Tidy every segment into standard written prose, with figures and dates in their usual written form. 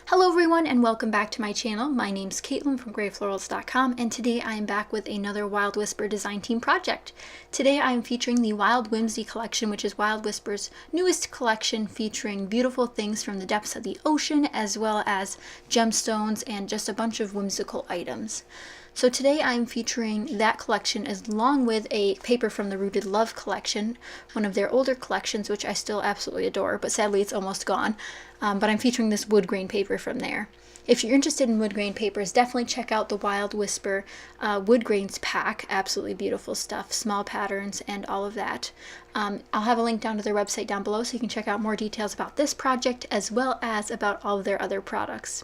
Hello everyone and welcome back to my channel. My name's Caitlin from Florals.com and today I am back with another Wild Whisper design team project. Today I am featuring the Wild Whimsy collection, which is Wild Whisper's newest collection featuring beautiful things from the depths of the ocean as well as gemstones and just a bunch of whimsical items. So today I'm featuring that collection along with a paper from the Rooted Love collection, one of their older collections, which I still absolutely adore, but sadly it's almost gone. But I'm featuring this wood grain paper from there. If you're interested in wood grain papers, definitely check out the Wild Whisper wood grains pack. Absolutely beautiful stuff, small patterns and all of that. I'll have a link down to their website down below so you can check out more details about this project as well as about all of their other products.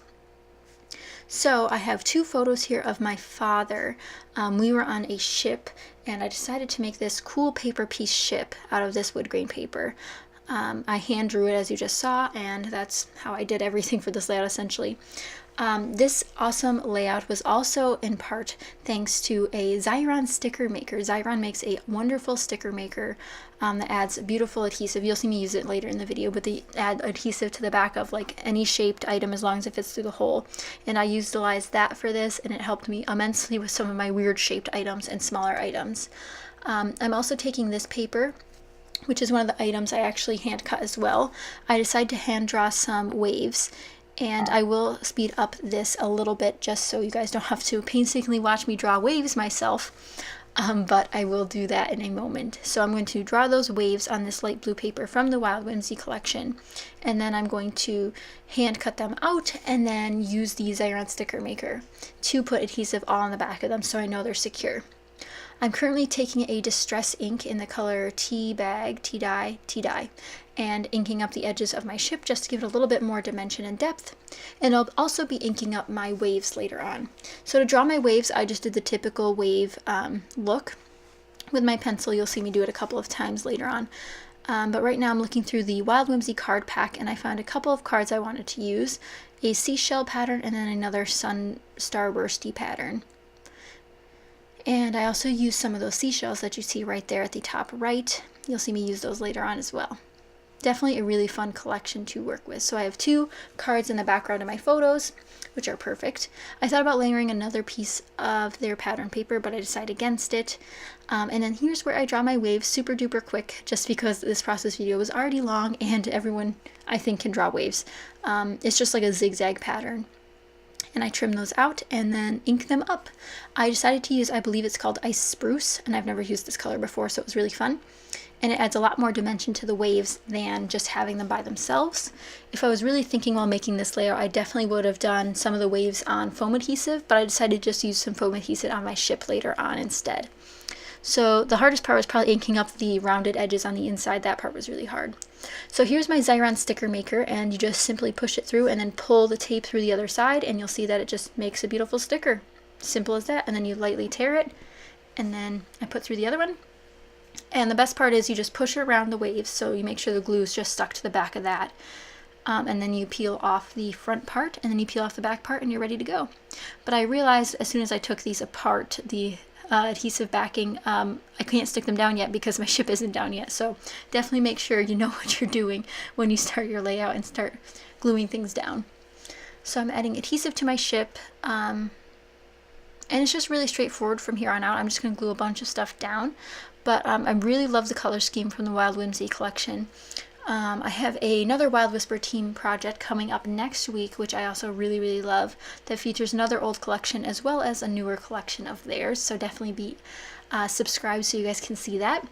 So I have two photos here of my father. We were on a ship and I decided to make this cool paper piece ship out of this wood grain paper. I hand drew it as you just saw, and that's how I did everything for this layout essentially. This awesome layout was also in part thanks to a Xyron sticker maker. Xyron makes a wonderful sticker maker that adds beautiful adhesive. You'll see me use it later in the video, but they add adhesive to the back of like any shaped item as long as it fits through the hole. And I utilized that for this, and it helped me immensely with some of my weird shaped items and smaller items. I'm also taking this paper, which is one of the items I actually hand cut as well. I decided to hand draw some waves, and I will speed up this a little bit just so you guys don't have to painstakingly watch me draw waves myself, but I will do that in a moment. So I'm going to draw those waves on this light blue paper from the Wild Whimsy collection, and then I'm going to hand cut them out and then use the Xyron sticker maker to put adhesive all on the back of them so I know they're secure. I'm currently taking a distress ink in the color Tea Dye, and inking up the edges of my ship just to give it a little bit more dimension and depth. And I'll also be inking up my waves later on. So to draw my waves, I just did the typical wave look. With my pencil, you'll see me do it a couple of times later on. But right now I'm looking through the Wild Whimsy card pack, and I found a couple of cards I wanted to use. A seashell pattern and then another sun starbursty pattern. And I also used some of those seashells that you see right there at the top right. You'll see me use those later on as well. Definitely a really fun collection to work with. So I have two cards in the background of my photos, which are perfect. I thought about layering another piece of their pattern paper, but I decided against it. And then here's where I draw my waves super duper quick, just because this process video was already long and everyone, I think, can draw waves. It's just like a zigzag pattern. And I trim those out and then ink them up. I decided to use, I believe it's called Ice Spruce, and I've never used this color before, so it was really fun. And it adds a lot more dimension to the waves than just having them by themselves. If I was really thinking while making this layout, I definitely would have done some of the waves on foam adhesive, but I decided to just use some foam adhesive on my ship later on instead. So the hardest part was probably inking up the rounded edges on the inside. That part was really hard. So here's my Xyron sticker maker, and you just simply push it through and then pull the tape through the other side, and you'll see that it just makes a beautiful sticker. Simple as that. And then you lightly tear it, and then I put through the other one. And the best part is you just push it around the waves, so you make sure the glue is just stuck to the back of that. And then you peel off the front part, and then you peel off the back part, and you're ready to go. But I realized as soon as I took these apart, the adhesive backing, I can't stick them down yet because my ship isn't down yet. So definitely make sure you know what you're doing when you start your layout and start gluing things down. So I'm adding adhesive to my ship, and it's just really straightforward from here on out. I'm just going to glue a bunch of stuff down, but I really love the color scheme from the Wild Whimsy collection. I have another Wild Whisper team project coming up next week, which I also really love, that features another old collection as well as a newer collection of theirs. So definitely be subscribed so you guys can see that.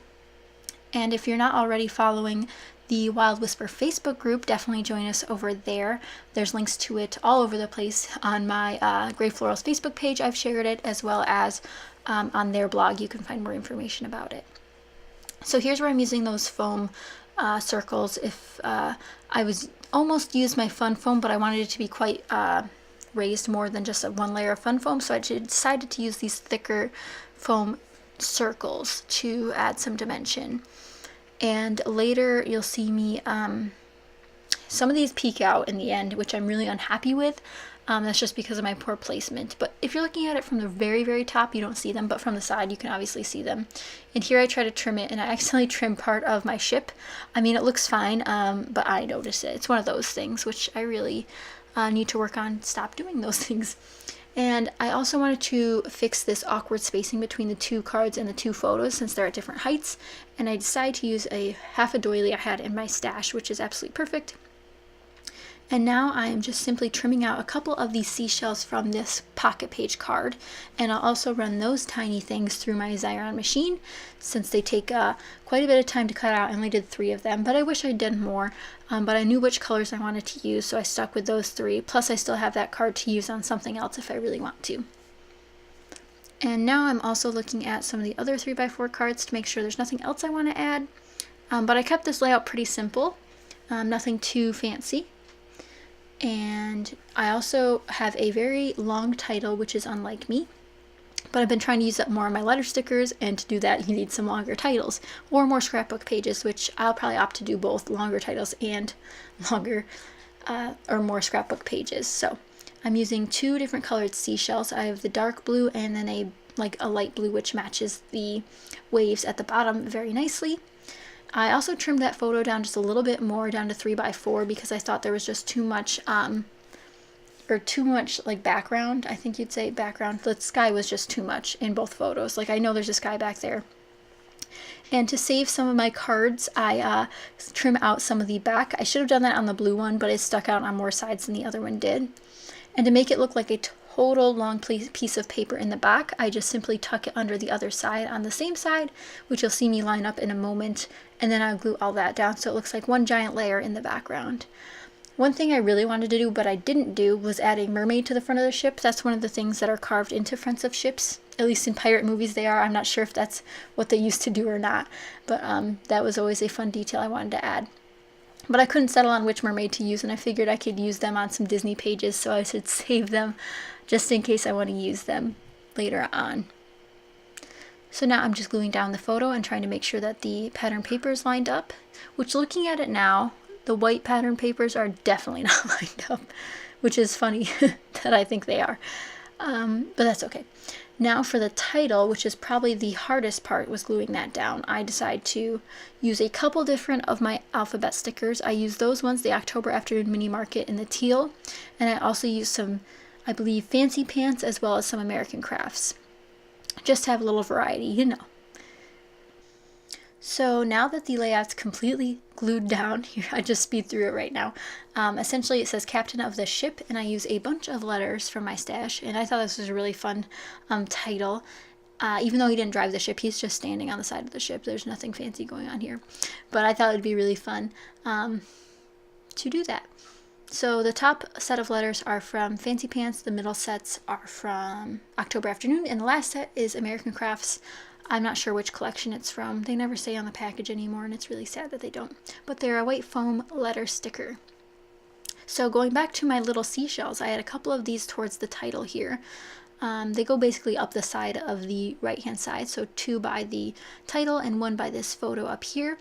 And if you're not already following the Wild Whisper Facebook group, definitely join us over there. There's links to it all over the place on my Grey Florals Facebook page. I've shared it, as well as on their blog. You can find more information about it. So here's where I'm using those foam circles. If I was almost used my fun foam, but I wanted it to be quite raised more than just one layer of fun foam, so I decided to use these thicker foam circles to add some dimension. And later you'll see me, some of these peek out in the end, which I'm really unhappy with. That's just because of my poor placement. But if you're looking at it from the very top, you don't see them, but from the side you can obviously see them. And here I try to trim it, and I accidentally trim part of my ship. I mean, it looks fine, but I notice it. It's one of those things which I really need to work on stop doing those things. And I also wanted to fix this awkward spacing between the two cards and the two photos since they're at different heights. And I decided to use a half a doily I had in my stash, which is absolutely perfect. And now I am just simply trimming out a couple of these seashells from this pocket page card. And I'll also run those tiny things through my Xyron machine since they take quite a bit of time to cut out. I only did 3 of them, but I wish I'd done more. But I knew which colors I wanted to use, so I stuck with those 3. Plus I still have that card to use on something else if I really want to. And now I'm also looking at some of the other 3x4 cards to make sure there's nothing else I want to add. But I kept this layout pretty simple, nothing too fancy. And I also have a very long title, which is unlike me, but I've been trying to use up more of my letter stickers, and to do that you need some longer titles or more scrapbook pages, which I'll probably opt to do both longer titles and longer or more scrapbook pages. So I'm using 2 different colored seashells. I have the dark blue and then a light blue, which matches the waves at the bottom very nicely. I also trimmed that photo down just a little bit more, down to 3x4, because I thought there was just too much, like background. I think you'd say background. The sky was just too much in both photos. Like I know there's a sky back there. And to save some of my cards, I trim out some of the back. I should have done that on the blue one, but it stuck out on more sides than the other one did. And to make it look like a total long piece of paper in the back, I just simply tuck it under the other side on the same side, which you'll see me line up in a moment, and then I'll glue all that down so it looks like one giant layer in the background. One thing I really wanted to do but I didn't do was add a mermaid to the front of the ship. That's one of the things that are carved into fronts of ships. At least in pirate movies they are. I'm not sure if that's what they used to do or not, but that was always a fun detail I wanted to add. But I couldn't settle on which mermaid to use, and I figured I could use them on some Disney pages, so I should save them just in case I want to use them later on. So now I'm just gluing down the photo and trying to make sure that the pattern paper is lined up, which looking at it now, the white pattern papers are definitely not lined up, which is funny that I think they are. But that's okay. Now for the title, which is probably the hardest part, was gluing that down. I decided to use a couple different of my alphabet stickers. I used those ones, the October Afternoon Mini Market in the teal, and I also used some, I believe, Fancy Pants as well as some American Crafts. Just to have a little variety, you know. So now that the layout's completely glued down, here I just speed through it right now. Essentially it says Captain of the Ship, and I use a bunch of letters from my stash, and I thought this was a really fun title. Even though he didn't drive the ship, he's just standing on the side of the ship. There's nothing fancy going on here. But I thought it'd be really fun to do that. So the top set of letters are from Fancy Pants, the middle sets are from October Afternoon, and the last set is American Crafts. I'm not sure which collection it's from. They never say on the package anymore, and it's really sad that they don't. But they're a white foam letter sticker. So going back to my little seashells, I had a couple of these towards the title here. They go basically up the side of the right-hand side, so 2 by the title and 1 by this photo up here.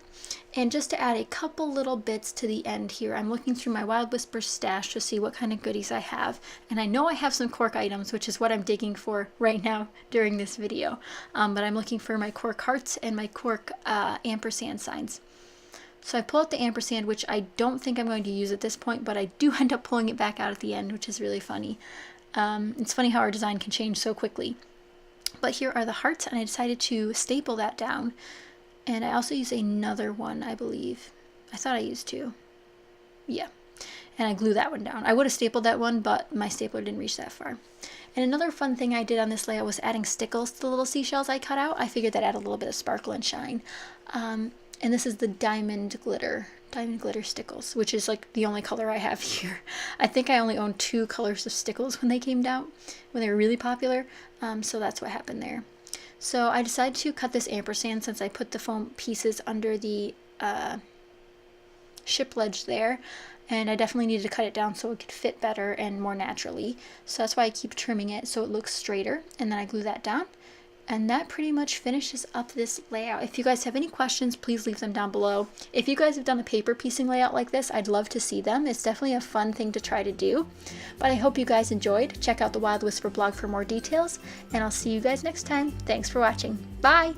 And just to add a couple little bits to the end here, I'm looking through my Wild Whispers stash to see what kind of goodies I have. And I know I have some cork items, which is what I'm digging for right now during this video. But I'm looking for my cork hearts and my cork ampersand signs. So I pull out the ampersand, which I don't think I'm going to use at this point, but I do end up pulling it back out at the end, which is really funny. It's funny how our design can change so quickly. But here are the hearts, and I decided to staple that down. And I also used another one, I believe. I thought I used 2. Yeah. And I glue that one down. I would have stapled that one, but my stapler didn't reach that far. And another fun thing I did on this layout was adding stickles to the little seashells I cut out. I figured that added a little bit of sparkle and shine. And this is the diamond glitter stickles, which is like the only color I have here. I think I only own 2 colors of stickles when they came out, when they were really popular. So that's what happened there. So I decided to cut this ampersand since I put the foam pieces under the ship ledge there, and I definitely needed to cut it down so it could fit better and more naturally. So that's why I keep trimming it so it looks straighter, and then I glue that down. And that pretty much finishes up this layout. If you guys have any questions, please leave them down below. If you guys have done a paper piecing layout like this, I'd love to see them. It's definitely a fun thing to try to do. But I hope you guys enjoyed. Check out the Wild Whisper blog for more details, and I'll see you guys next time. Thanks for watching. Bye!